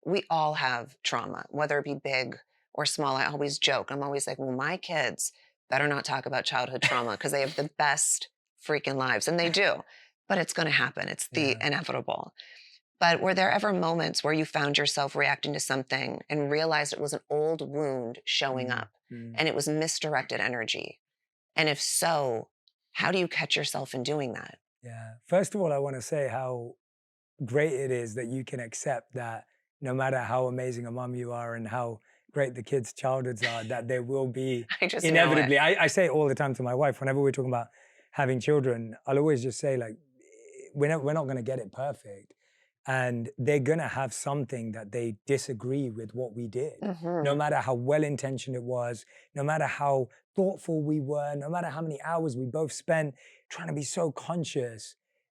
we all have trauma, whether it be big or small. I always joke. I'm always like, well, my kids better not talk about childhood trauma because they have the best freaking lives. And they do. But it's going to happen. It's the Yeah. inevitable. But were there ever moments where you found yourself reacting to something and realized it was an old wound showing Mm, up mm. and it was misdirected energy? And if so, how do you catch yourself in doing that? Yeah. First of all, I want to say how great it is that you can accept that no matter how amazing a mom you are and how great the kids' childhoods are, that there will be I just know it. inevitably. I say it all the time to my wife whenever we're talking about having children. I'll always just say, like, we're not going to get it perfect. And they're going to have something that they disagree with what we did. No Hmm. matter how well intentioned it was, no matter how thoughtful we were, no matter how many hours we both spent trying to be so conscious,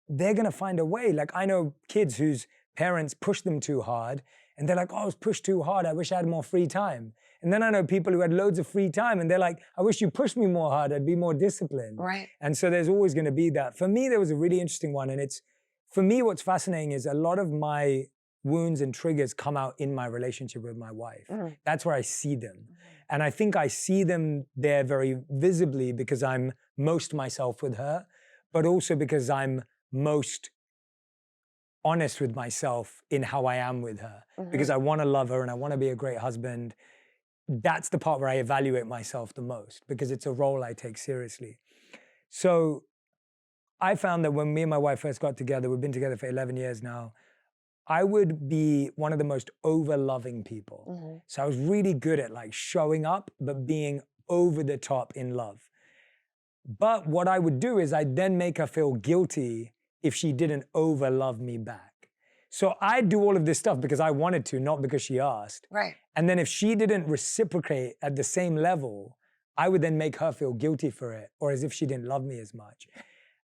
they're going to find a way. Like, I know kids whose parents push them too hard and they're like, oh, I was pushed too hard. I wish I had more free time. And then I know people who had loads of free time and they're like, I wish you pushed me more hard. I'd be more disciplined. Right. And so there's always going to be that. For me, there was a really interesting one. And it's, for me, what's fascinating is a lot of my wounds and triggers come out in my relationship with my wife. Mm. That's where I see them. And I think I see them there very visibly because I'm most myself with her, but also because I'm most honest with myself in how I am with her, because Hmm. I want to love her and I want to be a great husband. That's the part where I evaluate myself the most because it's a role I take seriously. So I found that when me and my wife first got together, we've been together for 11 years now, I would be one of the most over-loving people. Hmm. So I was really good at like showing up, but being over the top in love. But what I would do is I'd then make her feel guilty if she didn't over-love me back. So I'd do all of this stuff because I wanted to, not because she asked. Right. And then if she didn't reciprocate at the same level, I would then make her feel guilty for it, or as if she didn't love me as much.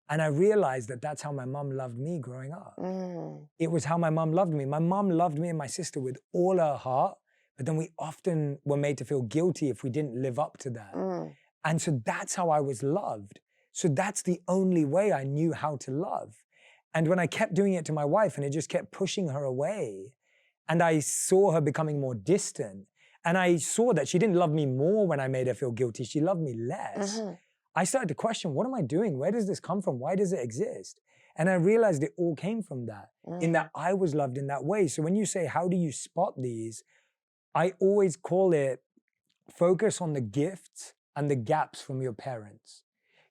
And I realized that that's how my mom loved me growing up. Mm. It was how my mom loved me. My mom loved me and my sister with all her heart, but then we often were made to feel guilty if we didn't live up to that. Mm. And so that's how I was loved. So that's the only way I knew how to love. And when I kept doing it to my wife and it just kept pushing her away, and I saw her becoming more distant, and I saw that she didn't love me more when I made her feel guilty, she loved me less. Hmm. I started to question, what am I doing? Where does this come from? Why does it exist? And I realized it all came from that, in Mm. that I was loved in that way. So when you say, how do you spot these? I always call it focus on the gifts and the gaps from your parents.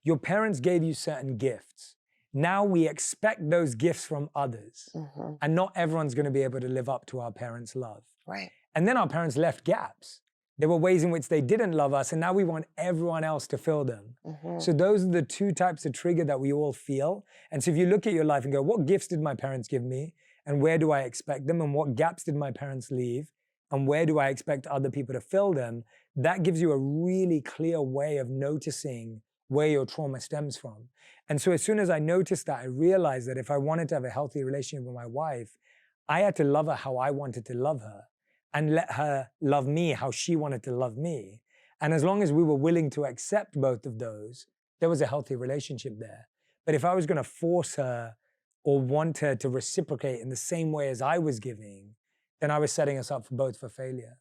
Your parents gave you certain gifts. Now we expect those gifts from others. Hmm. And not everyone's going to be able to live up to our parents' love. Right. And then our parents left gaps. There were ways in which they didn't love us, and now we want everyone else to fill them. Hmm. So those are the two types of trigger that we all feel. And so if you look at your life and go, what gifts did my parents give me? And where do I expect them? And what gaps did my parents leave? And where do I expect other people to fill them? That gives you a really clear way of noticing where your trauma stems from. And so as soon as I noticed that, I realized that if I wanted to have a healthy relationship with my wife, I had to love her how I wanted to love her and let her love me how she wanted to love me. And as long as we were willing to accept both of those, there was a healthy relationship there. But if I was going to force her or want her to reciprocate in the same way as I was giving, then I was setting us up for both for failure.